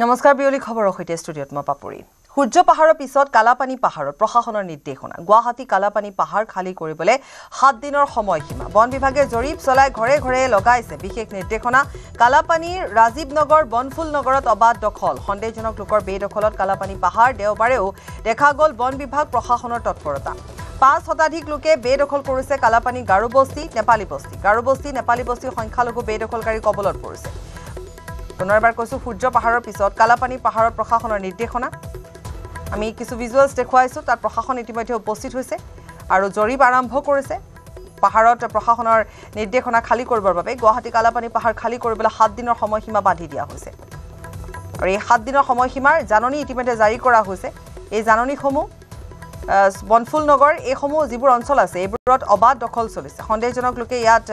নমস্কাৰ বিয়লি খবৰৰ সৈতে ষ্টুডিঅ'ত মই পাপৰি সূৰ্য পাহাৰৰ পিছত কালাপানী পাহাৰত প্ৰশাসনৰ নিৰ্দেশনা গুৱাহাটী কালাপানী পাহাৰ খালী কৰিবলৈ 7 দিনৰ সময়সীমা বন বিভাগে জৰীপ চলাই ঘৰে ঘৰে লগাইছে বিশেষ নিৰ্দেশনা কালাপানীৰ ৰাজীৱ নগৰ বনফুল নগৰত অবাধ দখল সন্দেহজনক লোকৰ বেদখলত কালাপানী পাহাৰ দেওবাৰেও দেখা গ'ল বন বিভাগ প্ৰশাসনৰ তৎপৰতা 5 শতাধিক লোকে বেদখল কৰিছে কালাপানী গাৰু বস্তি নেপালী বস্তি সংখ্যালঘু বেদখলকাৰী কবলত পৰিছে পুনৰবাৰ কৈছো সূৰ্য পাহাৰৰ পিছত কালাপানী পাহাৰত প্ৰশাসনৰ নিৰ্দেশনা আমি কিছু ভিজুৱেলছ দেখুৱাইছো তাত প্ৰশাসন ইতিমধ্যে উপস্থিত হৈছে আৰু জৰীপ আৰম্ভ কৰিছে পাহাৰত প্ৰশাসনৰ নিৰ্দেশনা খালী কৰিবৰ বাবে গুৱাহাটী কালাপানী পাহাৰ খালী কৰিবলৈ 7 দিনৰ সময়সীমা বান্ধি দিয়া হৈছে আৰু এই 7 দিনৰ সময়সীমাৰ জাননী ইতিমধ্যে জাৰি কৰা হৈছে এই জাননীসমূহ বনফুল নগৰ এইসমূহ যিবোৰ অঞ্চল আছে এইবোৰত অবাধ দখল চলিছে সন্দেহজনক লোকে ইয়াত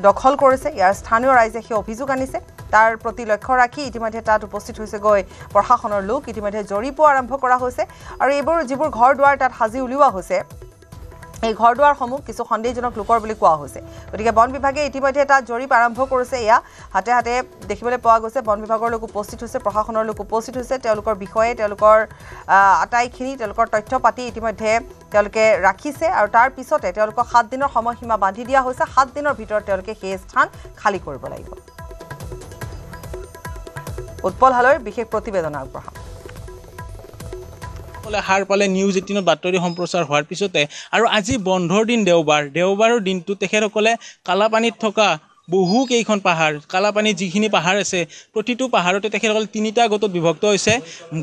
দখল কৰিছে ইয়াৰ স্থানীয় ৰাইজে সেই অভিযোগ আনিছে তাৰ প্ৰতি লক্ষ্য ৰাখি ইতিমধ্যে তাত উপস্থিত হৈছে গৈ প্ৰশাসনৰ লোক ইতিমধ্যে জৰীপো আৰম্ভ কৰা হৈছে আৰু এইবোৰ যিবোৰ ঘৰ দুৱাৰ তাত সাজি উলিওৱা হৈছে এই ঘৰ দুৱাৰসমূহ কিছু সন্দেহজনক লোকৰ বুলি কোৱা হৈছে গতিকে বন বিভাগে ইতিমধ্যে তাত জৰীপ আৰম্ভ কৰিছে এয়া হাতে হাতে দেখিবলৈ পোৱা গৈছে বন বিভাগৰ লোক উপস্থিত হৈছে প্ৰশাসনৰ লোক উপস্থিত হৈছে তেওঁলোকৰ বিষয়ে তেওঁলোকৰ আটাইখিনি তেওঁলোকৰ তথ্য পাতি ইতিমধ্যে তেওঁলোকে ৰাখিছে আৰু তাৰ পিছতে তেওঁলোকক 7 দিনৰ সময়সীমা বান্ধি দিয়া হৈছে 7 দিনৰ ভিতৰত তেওঁলোকে সেই স্থান খালী কৰিব লাগিব উৎপল হালৈৰ বিশেষ প্ৰতিবেদন আগবঢ়াম হাৰ পালে নিউজ 18 বাতৰি সম্প্ৰচাৰ হোৱাৰ পিছতে আৰু আজি বন্ধৰ দিন দেওবাৰৰ দিনটো তেখেতসকলে কালাপানীত থকা বহু কেইখন পাহাৰ কালাপানীত যিখিনি পাহাৰ আছে প্ৰতিটো পাহাৰতে তেখেতসকলে 3টা গোটত বিভক্ত হৈছে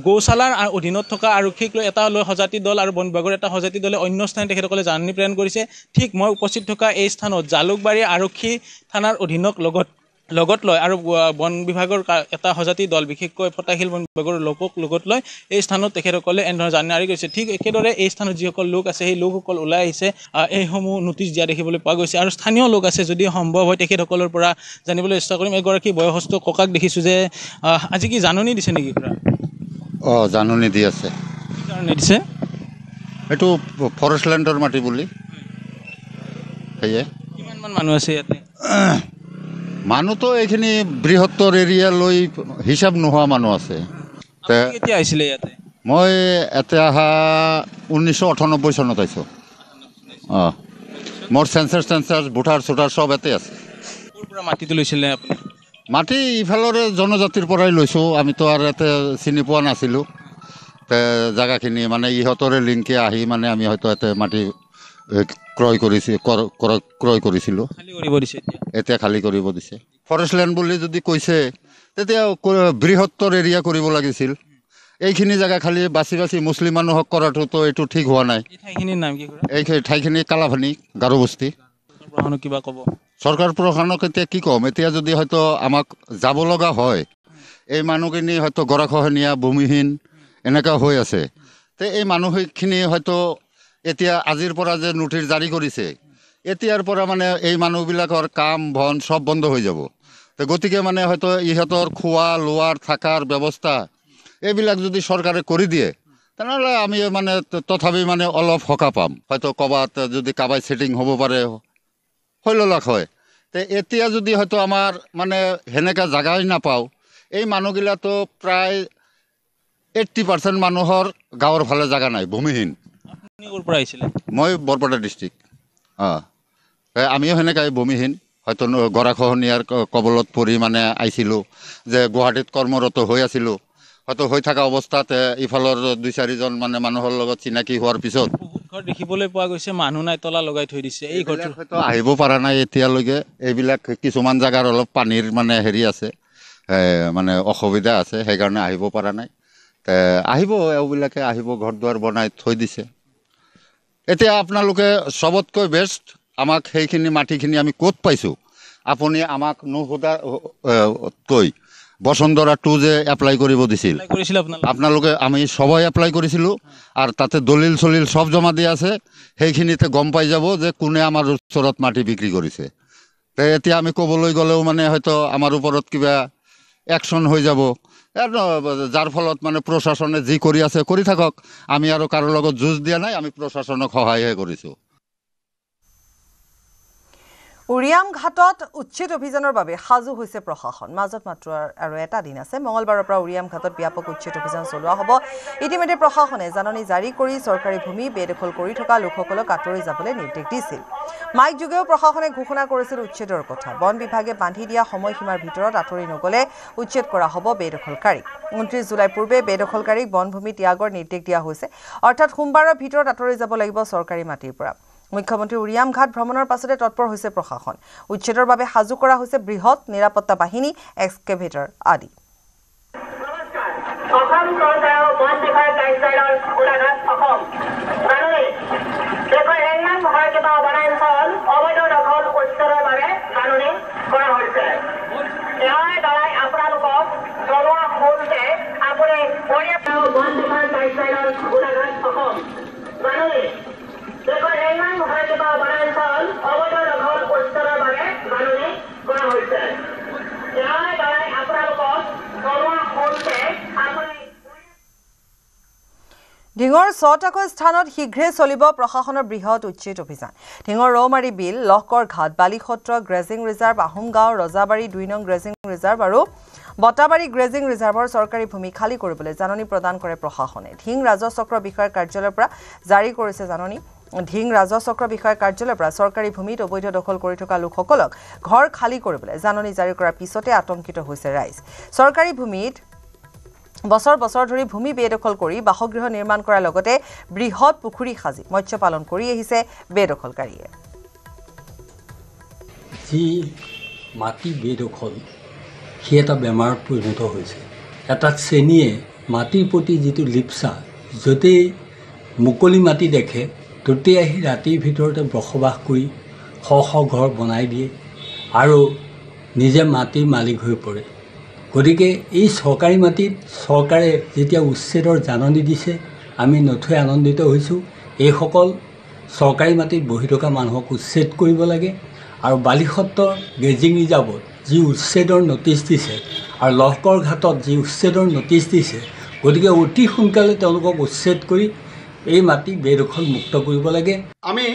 গৌশালাৰ অধীনত থকা আৰক্ষীক লৈ এটা লৈ সজাতি দল আৰু বন বিভাগৰ এটা সজাতি দলে অন্য স্থানে তেখেতসকলে জাননী প্ৰেৰণ কৰিছে ঠিক মই উপস্থিত থকা এই স্থানত জালুকবাৰী আৰক্ষী থানাৰ অধীনক লগত লয় আৰু বন বিভাগৰ এটা সজাতি দল বিশেষকৈ ফটাশিল বন বিভাগৰ লোকক লগত লয় এই স্থানত তেখেতসকলে এনেধৰণৰ জাননী জাৰি কৰিছে ঠিক একেদৰে এই স্থানত যিসকল লোক আছে সেই লোকসকল ওলাই আহিছে এইসমূহ নোটিছ দিয়া দেখিবলৈ পোৱা গৈছে আৰু স্থানীয় লোক আছে যদি সম্ভৱ হয় তেখেতসকলৰ পৰা জানিবলৈ চেষ্টা কৰিম এগৰাকী বয়সস্থ ককাক দেখিছোঁ যে আজি কি জাননী দিছে নেকি জাননী দি আছে জাননী দিছে এইটো ফৰেষ্ট লেণ্ডৰ মাটি বুলি সেয়ে কিমানমান মানুহ আছে ইয়াতে মানুহ তো এইখিনি বৃহত্তৰ এৰিয়া লৈ হিচাপ নোহোৱা মানুহ আছে কেতিয়া আহিছিলে ইয়াতে মই এতিয়া অহা 1998 চনত আহিছোঁ মোৰ চেঞ্চাৰ ভোটাৰ চোটাৰ চব ইয়াতে আছে ক'ৰ পৰা মাটিটো লৈছিলে আপুনি মাটি ইফালৰে জনজাতিৰ পৰাই লৈছোঁ আমিতো আৰু ইয়াতে চিনি পোৱা নাছিলোঁ জেগাখিনি মানে ইহঁতৰে লিংকে আহি মানে আমি হয়তো ইয়াতে মাটি ক্ৰয় কৰিছিলোঁ এতিয়া খালী কৰিব দিছে ফৰেষ্ট লেণ্ড বুলি যদি কৈছে তেতিয়া বৃহত্তৰ এৰিয়া কৰিব লাগিছিল এইখিনি জেগা খালী বাছি মুছলিম মানুহক কৰাটোতো এইটো ঠিক হোৱা নাই এই ঠাইখিনি কালাপানী গাৰু বস্তি কিবা ক'ব চৰকাৰ প্ৰশাসনক এতিয়া কি ক'ম এতিয়া যদি হয়তো আমাক যাব লগা হয় এই মানুহখিনি হয়তো গৰাখহনীয়া ভূমিহীন এনেকুৱা হৈ আছে তে এই মানুহখিনি হয়তো এতিয়া আজিৰ পৰা যে নোটিছ জাৰি কৰিছে এতিয়াৰ পৰা মানে এই মানুহবিলাকৰ কাম বন সব বন্ধ হৈ যাব তো গতিকে মানে হয়তো ইহঁতৰ খোৱা লোৱাৰ থাকাৰ ব্যৱস্থা এইবিলাক যদি চৰকাৰে কৰি দিয়ে তেনেহ'লে আমি মানে তথাপি মানে অলপ সকাহ পাম হয়তো ক'ৰবাত যদি কাবাই ছেটিং হ'ব পাৰে হৈ ল'লাক হয় তে এতিয়া যদি হয়তো আমাৰ মানে সেনেকা জাগাই নাপাওঁ এই মানুহগিলাতো প্ৰায় 80% মানুহৰ গাঁৱৰ ফালে জাগা নাই ভূমিহীন মই বৰপেটা ডিষ্ট্ৰিক্ট আমিও সেনেকাই ভূমিহীন হয়তো গৰাখহনীয়াৰ কবলত পৰি মানে আহিছিলোঁ যে গুৱাহাটীত কৰ্মৰত হৈ আছিলোঁ হয়তো হৈ থকা অৱস্থাত ইফালৰ 2-4জন মানে মানুহৰ লগত চিনাকি হোৱাৰ পিছত ঘৰ দেখিবলৈ পোৱা গৈছে মানুহ নাই তলা লগাই থৈ দিছে এই ঘৰটো হয়তো আহিব পৰা নাই এতিয়ালৈকে এইবিলাক কিছুমান জেগাৰ অলপ পানীৰ মানে হেৰি আছে মানে অসুবিধা আছে সেইকাৰণে আহিব পৰা নাই আহিব এইবিলাকে আহিব ঘৰ দুৱাৰ বনাই থৈ দিছে এতিয়া আপোনালোকে সবতকৈ বেষ্ট আমাক সেইখিনি মাটিখিনি আমি ক'ত পাইছোঁ আপুনি আমাক নুসুধাকৈ বসুন্ধৰা 2 যে এপ্লাই কৰিব দিছিল আপোনালোকে আমি সবাই এপ্লাই কৰিছিলোঁ আৰু তাতে দলিল চলিল সব জমা দিয়া আছে সেইখিনিতে গম পাই যাব যে কোনে আমাৰ ওচৰত মাটি বিক্ৰী কৰিছে তে এতিয়া আমি ক'বলৈ গ'লেও মানে হয়তো আমাৰ ওপৰত কিবা একশ্যন হৈ যাব যাৰ ফলত মানে প্ৰশাসনে যি কৰি আছে কৰি থাকক আমি আৰু কাৰো লগত যুঁজ দিয়া নাই আমি প্ৰশাসনক সহায়হে কৰিছোঁ উৰিয়াম ঘাটত উচ্ছেদ অভিযানৰ বাবে সাজু হৈছে প্ৰশাসন মাজত মাত্ৰ আৰু এটা দিন আছে মঙলবাৰৰ পৰা উৰিয়াম ঘাটত ব্যাপক উচ্ছেদ অভিযান চলোৱা হ'ব ইতিমধ্যে প্ৰশাসনে জাননী জাৰি কৰি চৰকাৰী ভূমি বেদখল কৰি থকা লোকসকলক আঁতৰি যাবলৈ নিৰ্দেশ দিছিল মাইক যোগেও প্ৰশাসনে ঘোষণা কৰিছিল উচ্ছেদৰ কথা বন বিভাগে বান্ধি দিয়া সময়সীমাৰ ভিতৰত আঁতৰি নগলে উচ্ছেদ কৰা হ'ব বেদখলকাৰীক 29 জুলাই পূৰ্বে বেদখলকাৰীক বনভূমি ত্যাগৰ নিৰ্দেশ দিয়া হৈছে অৰ্থাৎ সোমবাৰৰ ভিতৰত আঁতৰি যাব লাগিব চৰকাৰী মাটিৰ পৰা মুখ্যমন্ত্ৰী উৰিয়াম ঘাট ভ্ৰমণৰ পাছতে তৎপৰ হৈছে প্ৰশাসন উচ্ছেদৰ বাবে সাজু কৰা হৈছে বৃহৎ নিৰাপত্তা বাহিনী এক্সকেভেটৰ আদি ঢিঙৰ 6টাকৈ স্থানত শীঘ্ৰে চলিব প্ৰশাসনৰ বৃহৎ উচ্ছেদ অভিযান ঢিঙৰ ৰৌমাৰী বিল লহকৰ ঘাট বালিসত্ৰ গ্ৰেজিং ৰিজাৰ্ভ আহোমগাঁও ৰজাবাৰী 2 নং গ্ৰেজিং ৰিজাৰ্ভ আৰু বটাবাৰী গ্ৰেজিং ৰিজাৰ্ভৰ চৰকাৰী ভূমি খালী কৰিবলৈ জাননী প্ৰদান কৰে প্ৰশাসনে ঢিং ৰাজচক্ৰ বিষয়াৰ কাৰ্যালয়ৰ পৰা জাৰি কৰিছে জাননী ঢিং ৰাজচক্ৰ বিষয়াৰ কাৰ্যালয়ৰ পৰা চৰকাৰী ভূমিত অবৈধ দখল কৰি থকা লোকসকলক ঘৰ খালী কৰিবলৈ জাননী জাৰি কৰাৰ পিছতে আতংকিত হৈছে ৰাইজ চৰকাৰী ভূমিত বছৰ বছৰ ধৰি ভূমি বেদখল কৰি বাসগৃহ নিৰ্মাণ কৰাৰ লগতে বৃহৎ পুখুৰী সাজি মৎস্য পালন কৰি আহিছে বেদখলকাৰীয়ে যি মাটি বেদখল সি এটা বেমাৰত পৰিণত হৈছে এটা শ্ৰেণীয়ে মাটিৰ প্ৰতি যিটো লিপচা য'তেই মুকলি মাটি দেখে ততেই আহি ৰাতিৰ ভিতৰতে বসবাস কৰি শ শ ঘৰ বনাই দিয়ে আৰু নিজে মাটিৰ মালিক হৈ পৰে গতিকে এই চৰকাৰী মাটিত চৰকাৰে যেতিয়া উচ্ছেদৰ জাননী দিছে আমি নথৈ আনন্দিত হৈছোঁ এইসকল চৰকাৰী মাটিত বহি থকা মানুহক উচ্ছেদ কৰিব লাগে আৰু বালিসত্ৰ গ্ৰেজিং ৰিজাৰ্ভত যি উচ্ছেদৰ নটিচ দিছে আৰু লহকৰ ঘাটত যি উচ্ছেদৰ নটিচ দিছে গতিকে অতি সোনকালে তেওঁলোকক উচ্ছেদ কৰি এই মাটি বেদখল মুক্ত কৰিব লাগে আমি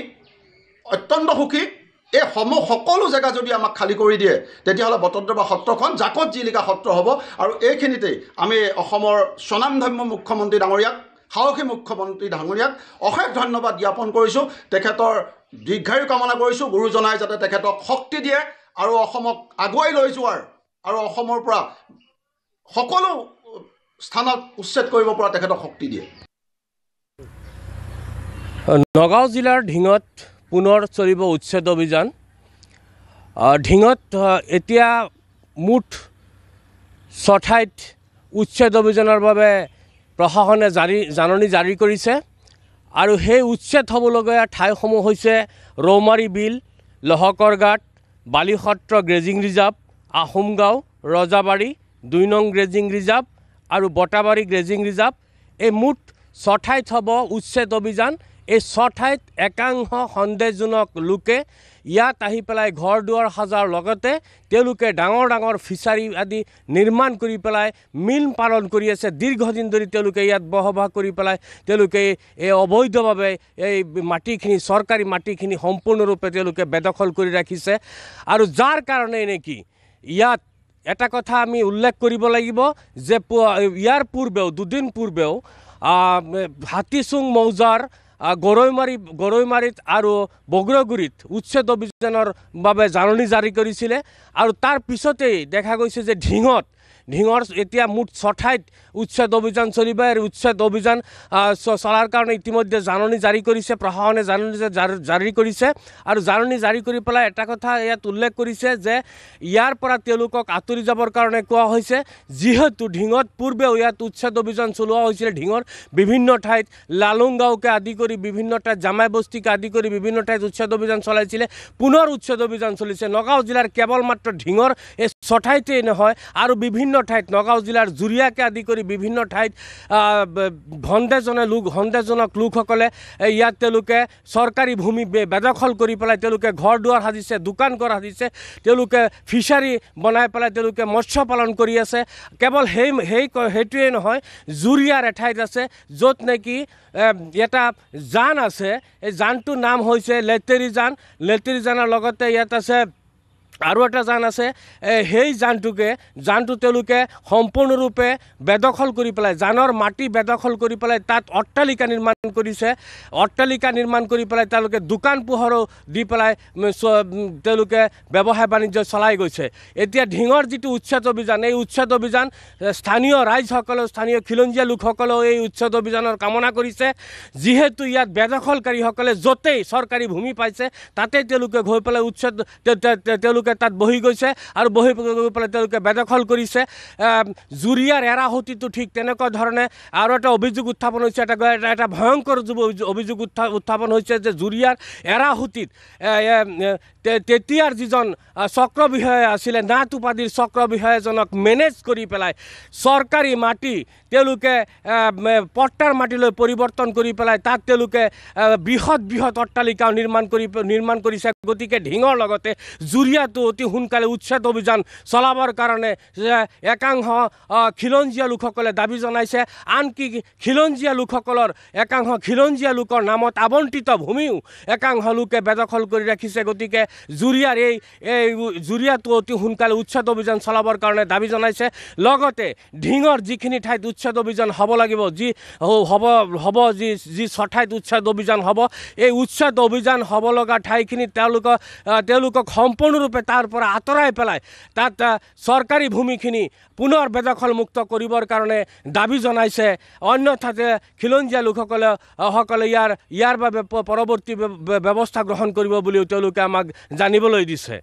অত্যন্ত সুখী এই সকলো জেগা যদি আমাক খালী কৰি দিয়ে তেতিয়াহ'লে বটদ্ৰৱা সত্ৰখন জাকত জিলিকা সত্ৰ হ'ব আৰু এইখিনিতেই আমি অসমৰ স্বনামধন্য মুখ্যমন্ত্ৰী ডাঙৰীয়াক সাহসী মুখ্যমন্ত্ৰী ডাঙৰীয়াক অশেষ ধন্যবাদ জ্ঞাপন কৰিছোঁ তেখেতৰ দীৰ্ঘায়ু কামনা কৰিছোঁ গুৰুজনাই যাতে তেখেতক শক্তি দিয়ে আৰু অসমক আগুৱাই লৈ যোৱাৰ আৰু অসমৰ পৰা সকলো স্থানত উচ্ছেদ কৰিব পৰা তেখেতক শক্তি দিয়ে নগাঁও জিলাৰ ঢিঙত পুনৰ চলিব উচ্ছেদ অভিযান ঢিঙত এতিয়া মুঠ 6 ঠাইত উচ্ছেদ অভিযানৰ বাবে প্ৰশাসনে জাননী জাৰি কৰিছে আৰু সেই উচ্ছেদ হ'বলগীয়া ঠাইসমূহ হৈছে ৰৌমাৰী বিল লহকৰ ঘাট বালিসত্ৰ গ্ৰেজিং ৰিজাৰ্ভ আহোমগাঁও ৰজাবাৰী 2 নং গ্ৰেজিং ৰিজাৰ্ভ আৰু বটাবাৰী গ্ৰেজিং ৰিজাৰ্ভ এই মুঠ 6 ঠাইত হ'ব উচ্ছেদ অভিযান এই 6 ঠাইত একাংশ সন্দেহজনক লোকে ইয়াত আহি পেলাই ঘৰ দুৱাৰ সাজাৰ লগতে তেওঁলোকে ডাঙৰ ডাঙৰ ফিচাৰী আদি নিৰ্মাণ কৰি পেলাই মিল পালন কৰি আছে দীৰ্ঘদিন ধৰি তেওঁলোকে ইয়াত বসবাস কৰি পেলাই তেওঁলোকে এই অবৈধভাৱে এই মাটিখিনি চৰকাৰী মাটিখিনি সম্পূৰ্ণৰূপে তেওঁলোকে বেদখল কৰি ৰাখিছে আৰু যাৰ কাৰণে নেকি ইয়াত এটা কথা আমি উল্লেখ কৰিব লাগিব যে ইয়াৰ পূৰ্বেও দুদিন পূৰ্বেও হাতীচুং মৌজাৰ গৰৈমাৰীত আৰু বগ্ৰগুৰিত উচ্ছেদ অভিযানৰ বাবে জাননী জাৰি কৰিছিলে আৰু তাৰ পিছতেই দেখা গৈছে যে ঢিঙৰ এতিয়া মুঠ 6 ঠাইত উচ্ছেদ অভিযান চলিব আৰু উচ্ছেদ অভিযান চলাৰ কাৰণে ইতিমধ্যে জাননী জাৰি কৰিছে প্ৰশাসনে জাননী জাৰি কৰিছে আৰু জাননী জাৰি কৰি পেলাই এটা কথা ইয়াত উল্লেখ কৰিছে যে ইয়াৰ পৰা তেওঁলোকক আঁতৰি যাবৰ কাৰণে কোৱা হৈছে যিহেতু ঢিঙত পূৰ্বেও ইয়াত উচ্ছেদ অভিযান চলোৱা হৈছিল ঢিঙৰ বিভিন্ন ঠাইত লালুংগাঁওকে আদি কৰি বিভিন্ন ঠাইত জামাই বস্তিকে আদি কৰি বিভিন্ন ঠাইত উচ্ছেদ অভিযান চলাইছিলে পুনৰ উচ্ছেদ অভিযান চলিছে নগাঁও জিলাৰ কেৱল মাত্ৰ ঢিঙৰ এই 6 ঠাইতেই নহয় আৰু বিভিন্ন বিভিন্ন ঠাইত নগাঁও জিলাৰ জুৰিয়াকে আদি কৰি বিভিন্ন ঠাইত সন্দেহজনক লোকসকলে ইয়াত তেওঁলোকে চৰকাৰী ভূমি বেদখল কৰি পেলাই তেওঁলোকে ঘৰ দুৱাৰ সাজিছে, দোকান ঘৰ সাজিছে, তেওঁলোকে ফিচাৰী বনাই পেলাই তেওঁলোকে মৎস্য পালন কৰি আছে। কেৱল সেইটোৱেই নহয়, জুৰিয়াৰ এঠাইত আছে য'ত নেকি এটা জান আছে, এই জানটোৰ নাম হৈছে লেটেৰী জানৰ লগতে ইয়াত আছে আৰু এটা জান আছে। সেই জানটো তেওঁলোকে সম্পূৰ্ণৰূপে বেদখল কৰি পেলাই জানৰ মাটি বেদখল কৰি পেলাই তাত অট্টালিকা নিৰ্মাণ কৰিছে। অট্টালিকা নিৰ্মাণ কৰি পেলাই তেওঁলোকে দোকান পোহৰো দি পেলাই তেওঁলোকে ব্যৱসায় বাণিজ্য চলাই গৈছে। এতিয়া ঢিঙৰ যিটো উচ্ছেদ অভিযান, এই উচ্ছেদ অভিযান স্থানীয় ৰাইজসকলেও, স্থানীয় খিলঞ্জীয়া লোকসকলেও এই উচ্ছেদ অভিযানৰ কামনা কৰিছে। যিহেতু ইয়াত বেদখলকাৰীসকলে য'তেই চৰকাৰী ভূমি পাইছে তাতে তেওঁলোকে গৈ পেলাই তেওঁলোকে তাত বহি গৈছে আৰু বহি গৈ পেলাই তেওঁলোকে বেদখল কৰিছে। জুৰিয়াৰ এৰাহুতিটো ঠিক তেনেকুৱা ধৰণে আৰু এটা অভিযোগ উত্থাপন হৈছে, এটা ভয়ংকৰ অভিযোগ উত্থাপন হৈছে যে জুৰিয়াৰ এৰাহুতিত তেতিয়াৰ যিজন চক্ৰ বিষয়া আছিলে, নাট উপাধিৰ চক্ৰ বিষয়াজনক মেনেজ কৰি পেলাই চৰকাৰী মাটি তেওঁলোকে পট্টাৰ মাটিলৈ পৰিৱৰ্তন কৰি পেলাই তাত তেওঁলোকে বৃহৎ অট্টালিকা নিৰ্মাণ কৰিছে। গতিকে ঢিঙৰ লগতে জুৰিয়াটো অতি সোনকালে উচ্ছেদ অভিযান চলাবৰ কাৰণে একাংশ খিলঞ্জীয়া লোকসকলে দাবী জনাইছে। আনকি একাংশ খিলঞ্জীয়া লোকৰ নামত আবণ্টিত ভূমিও একাংশ লোকে বেদখল কৰি ৰাখিছে। গতিকে জুৰিয়াটো অতি সোনকালে উচ্ছেদ অভিযান চলাবৰ কাৰণে দাবী জনাইছে। লগতে ঢিঙৰ যিখিনি ঠাইত উচ্ছেদ অভিযান হ'ব লাগিব, যি ঠাইত উচ্ছেদ অভিযান হ'ব, এই উচ্ছেদ অভিযান হ'ব লগা ঠাইখিনি তেওঁলোকক সম্পূৰ্ণৰূপে তাৰ পৰা আঁতৰাই পেলাই তাত চৰকাৰী ভূমিখিনি পুনৰ বেদখলমুক্ত কৰিবৰ কাৰণে দাবী জনাইছে। অন্যথাতে খিলঞ্জীয়া লোকসকলে ইয়াৰ বাবে পৰৱৰ্তী ব্যৱস্থা গ্ৰহণ কৰিব বুলিও তেওঁলোকে আমাক জানিবলৈ দিছে।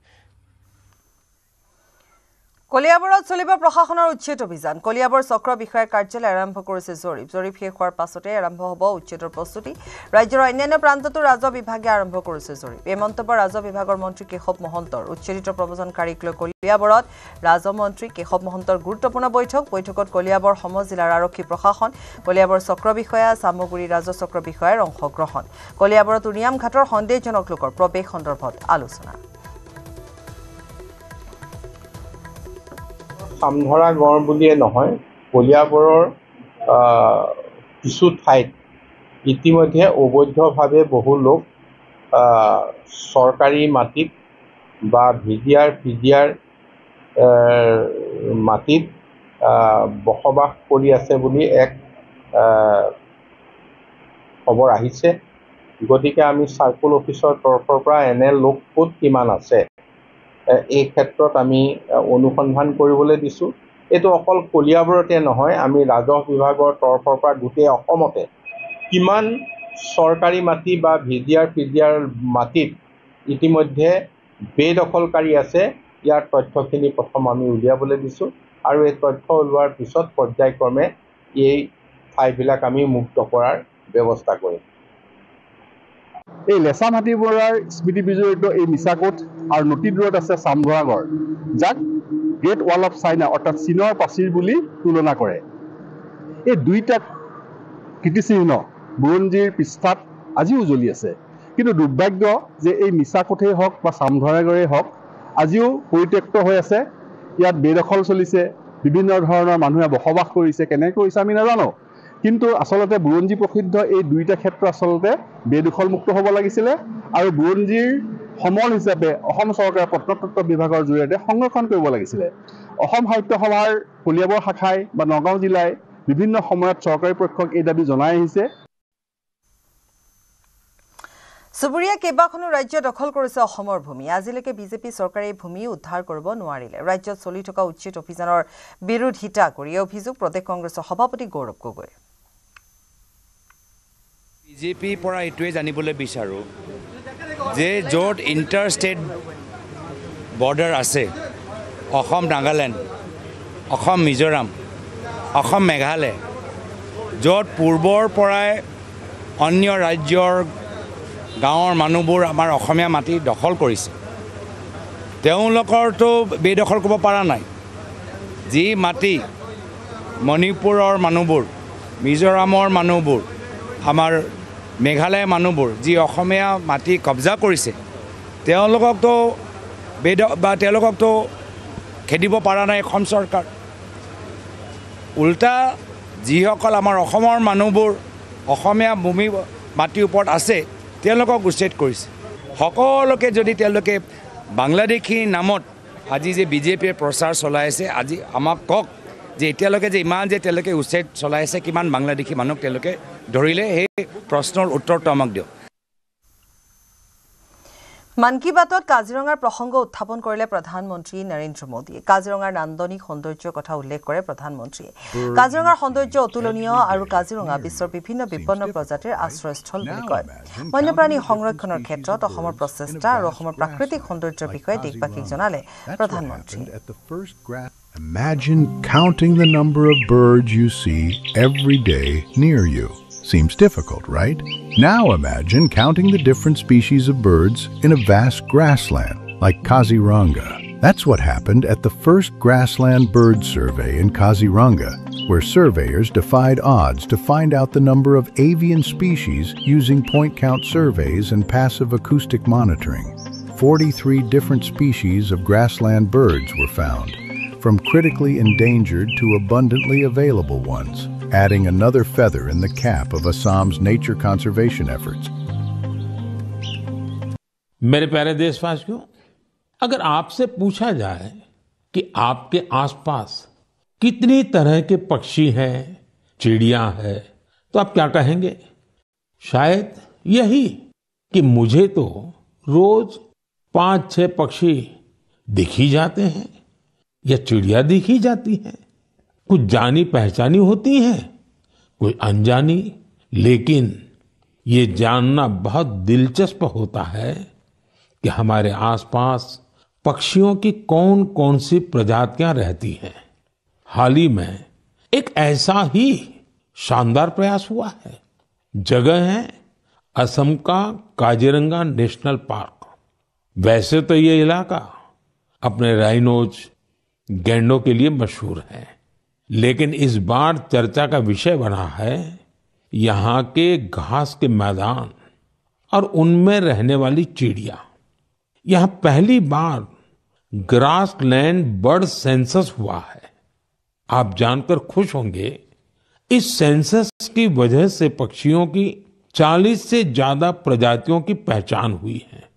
কলিয়াবৰত চলিব প্ৰশাসনৰ উচ্ছেদ অভিযান। কলিয়াবৰ চক্ৰ বিষয়াৰ কাৰ্যালয় আৰম্ভ কৰিছে জৰীপ শেষ হোৱাৰ পাছতে আৰম্ভ হ'ব উচ্ছেদৰ প্ৰস্তুতি। ৰাজ্যৰ অন্যান্য প্ৰান্ততো ৰাজহ বিভাগে আৰম্ভ কৰিছে জৰীপ। এই মন্তব্য ৰাজহ বিভাগৰ মন্ত্ৰী কেশৱ মহন্তৰ। উচ্ছেদিত প্ৰব্ৰজনকাৰীক লৈ কলিয়াবৰত ৰাজহ মন্ত্ৰী কেশৱ মহন্তৰ গুৰুত্বপূৰ্ণ বৈঠকত কলিয়াবৰ সমজিলাৰ আৰক্ষী প্ৰশাসন, কলিয়াবৰ চক্ৰ বিষয়া, চামগুৰি ৰাজহ চক্ৰ বিষয়াৰ অংশগ্ৰহণ। কলিয়াবৰত উনিয়াম ঘাটৰ সন্দেহজনক লোকৰ প্ৰৱেশ সন্দৰ্ভত আলোচনা। চামধৰা গড় বুলিয়ে নহয়, কলিয়াবৰৰ কিছু ঠাইত ইতিমধ্যে অবৈধভাৱে বহু লোক চৰকাৰী মাটিত বা পিডিআৰ মাটিত বসবাস কৰি আছে বুলি এক খবৰ আহিছে। গতিকে আমি চাৰ্কুল অফিচৰ তৰফৰ পৰা এনে লোক ক'ত কিমান আছে এই ক্ষেত্ৰত আমি অনুসন্ধান কৰিবলৈ দিছোঁ। এইটো অকল কলিয়াবৰতে নহয়, আমি ৰাজহ বিভাগৰ তৰফৰ পৰা গোটেই অসমতে কিমান চৰকাৰী মাটি বা পিডিআৰ মাটিত ইতিমধ্যে বেদখলকাৰী আছে, ইয়াৰ তথ্যখিনি প্ৰথম আমি উলিয়াবলৈ দিছোঁ আৰু এই তথ্য ওলোৱাৰ পিছত পৰ্যায়ক্ৰমে এই ঠাইবিলাক আমি মুক্ত কৰাৰ ব্যৱস্থা কৰিম। এই লেচা মাটি বৰুৱাৰ স্মৃতি বিজড়িত এই মিছাকোট আৰু নদী দূৰত আছে চামধৰা গড়, যাক গ্ৰেট ৱাল অফ চাইনা অৰ্থাৎ চীনৰ প্ৰাচীৰ বুলি তুলনা কৰে। এই দুইটা কীৰ্তিচিহ্ন বুৰঞ্জীৰ পৃষ্ঠাত আজিও জ্বলি আছে। কিন্তু দুৰ্ভাগ্য যে এই মিছাকোটেই হওক বা চামধৰাগড়েই হওক আজিও পৰিত্যক্ত হৈ আছে। ইয়াত বেদখল চলিছে, বিভিন্ন ধৰণৰ মানুহে বসবাস কৰিছে। কেনেকৈ কৰিছে আমি নাজানো, কিন্তু আচলতে বুৰঞ্জী প্ৰসিদ্ধ এই দুইটা ক্ষেত্ৰ আচলতে বেদখলমুক্ত হ'ব লাগিছিলে আৰু বুৰঞ্জীৰ সমল হিচাপে অসম চৰকাৰে প্ৰত্নতত্ত্ব বিভাগৰ জৰিয়তে সংৰক্ষণ কৰিব লাগিছিলে। অসম সাহিত্য সভাৰ কলিয়াবৰ শাখাই বা নগাঁও জিলাই বিভিন্ন সময়ত চৰকাৰী পক্ষক এই দাবী জনাই আহিছে। চুবুৰীয়া কেইবাখনো ৰাজ্য দখল কৰিছে অসমৰ ভূমি। আজিলৈকে বিজেপি চৰকাৰে এই ভূমি উদ্ধাৰ কৰিব নোৱাৰিলে। ৰাজ্যত চলি থকা উচ্ছেদ অভিযানৰ বিৰোধিতা কৰি অভিযোগ প্ৰদেশ কংগ্ৰেছৰ সভাপতি গৌৰৱ গগৈ। বিজেপিৰ পৰা এইটোৱে জানিবলৈ বিচাৰোঁ যে য'ত ইণ্টাৰ ষ্টেট বৰ্ডাৰ আছে, অসম নাগালেণ্ড, অসম মিজোৰাম, অসম মেঘালয়, য'ত পূৰ্বৰ পৰাই অন্য ৰাজ্যৰ গাঁৱৰ মানুহবোৰ আমাৰ অসমীয়া মাটি দখল কৰিছে, তেওঁলোকৰতো বেদখল কৰিব পৰা নাই। যি মাটি মণিপুৰৰ মানুহবোৰ মিজোৰামৰ মানুহবোৰ আমাৰ মেঘালয়ৰ মানুহবোৰ যি অসমীয়া মাটি কব্জা কৰিছে তেওঁলোককতো তেওঁলোককতো খেদিব পৰা নাই অসম চৰকাৰ উল্টা যিসকল আমাৰ অসমৰ মানুহবোৰ অসমীয়া ভূমি মাটিৰ ওপৰত আছে তেওঁলোকক উচ্ছেদ কৰিছে সকলোকে যদি তেওঁলোকে বাংলাদেশী নামত আজি যে বিজেপিয়ে প্ৰচাৰ চলাই আছে আজি আমাক কওক যে এতিয়ালৈকে যে ইমান যে তেওঁলোকে উচ্ছেদ চলাই আছে কিমান বাংলাদেশী মানুহক তেওঁলোকে ধৰিলে সেই প্ৰশ্নৰ উত্তৰটো আমাক দিয়ক মান কি বাতত কাজিৰঙাৰ প্ৰসংগ উত্থাপন কৰিলে প্ৰধানমন্ত্ৰী নৰেন্দ্ৰ মোদীয়ে কাজিৰঙাৰ নান্দনিক সৌন্দৰ্যৰ কথা উল্লেখ কৰে প্ৰধানমন্ত্ৰীয়ে কাজিৰঙাৰ সৌন্দৰ্য অতুলনীয় আৰু কাজিৰঙা বিশ্বৰ বিভিন্ন বিপন্ন প্ৰজাতিৰ আশ্ৰয়স্থল বুলি কয় বন্যপ্ৰাণী সংৰক্ষণৰ ক্ষেত্ৰত অসমৰ প্ৰচেষ্টা আৰু অসমৰ প্ৰাকৃতিক সৌন্দৰ্যৰ বিষয়ে দেশবাসীক জনালে প্ৰধানমন্ত্ৰীয়ে Imagine counting the number of birds you see every day near you. Seems difficult, right? Now imagine counting the different species of birds in a vast grassland like Kaziranga. That's what happened at the first grassland bird survey in Kaziranga, where surveyors defied odds to find out the number of avian species using point count surveys and passive acoustic monitoring. 43 different species of grassland birds were found, from critically endangered to abundantly available ones, adding another feather in the cap of Assam's nature conservation efforts. मेरे प्यारे देशवासियों, अगर आपसे पूछा जाए कि आपके आसपास कितनी तरह के पक्षी हैं, चिड़िया है, तो आप क्या कहेंगे? शायद यही कि मुझे तो रोज 5-6 पक्षी दिख ही जाते हैं या चिड़िया दिख ही जाती है कुछ जानी पहचानी होती हैं कोई अनजानी लेकिन ये जानना बहुत दिलचस्प होता है कि हमारे आसपास पक्षियों की कौन-कौन सी प्रजातियां रहती हैं हाल ही में एक ऐसा ही शानदार प्रयास हुआ है जगह है असम का काजीरंगा नेशनल पार्क वैसे तो ये इलाका अपने राइनोज गैंडों के लिए मशहूर है लेकिन इस बार चर्चा का विषय बना है यहाँ के घास के मैदान और उनमें रहने वाली चिड़िया यहाँ पहली बार ग्रासलैंड बर्ड सेंसस हुआ है आप जानकर खुश होंगे इस सेंसस की वजह से पक्षियों की 40 से ज्यादा प्रजातियों की पहचान हुई है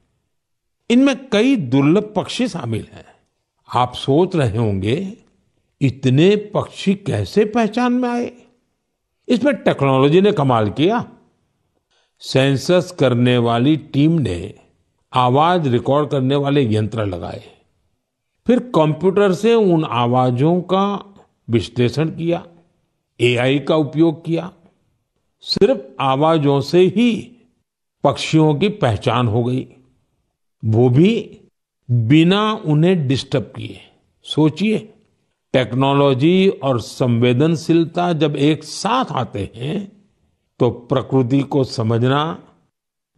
इनमें कई दुर्लभ पक्षी शामिल हैं आप सोच रहे होंगे इतने पक्षी कैसे पहचान में आए इसमें टेक्नोलॉजी ने कमाल किया सेंसस करने वाली टीम ने आवाज रिकॉर्ड करने वाले यंत्र लगाए फिर कंप्यूटर से उन आवाजों का विश्लेषण किया एआई का उपयोग किया सिर्फ आवाजों से ही पक्षियों की पहचान हो गई वो भी बिना उन्हें डिस्टर्ब किए सोचिए टेक्नोलॉजी और संवेदनशीलता जब एक साथ आते हैं तो प्रकृति को समझना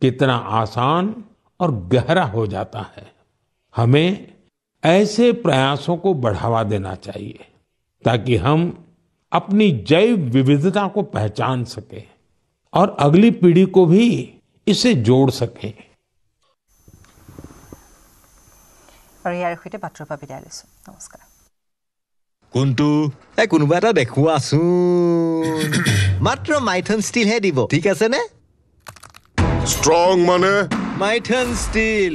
कितना आसान और गहरा हो जाता है हमें ऐसे प्रयासों को बढ़ावा देना चाहिए ताकि हम अपनी जैव विविधता को पहचान सकें और अगली पीढ़ी को भी इसे जोड़ सकें আৰু ইয়াৰ সৈতে পাত্ৰৰ পৰা বিদায় লৈছো নমস্কাৰ কোনটো কোনোবা এটা দেখুৱাচোন মাত্ৰ মাইথন ষ্টিল হে দিব ঠিক আছে নে ষ্ট্ৰং মানে মাইথন ষ্টিল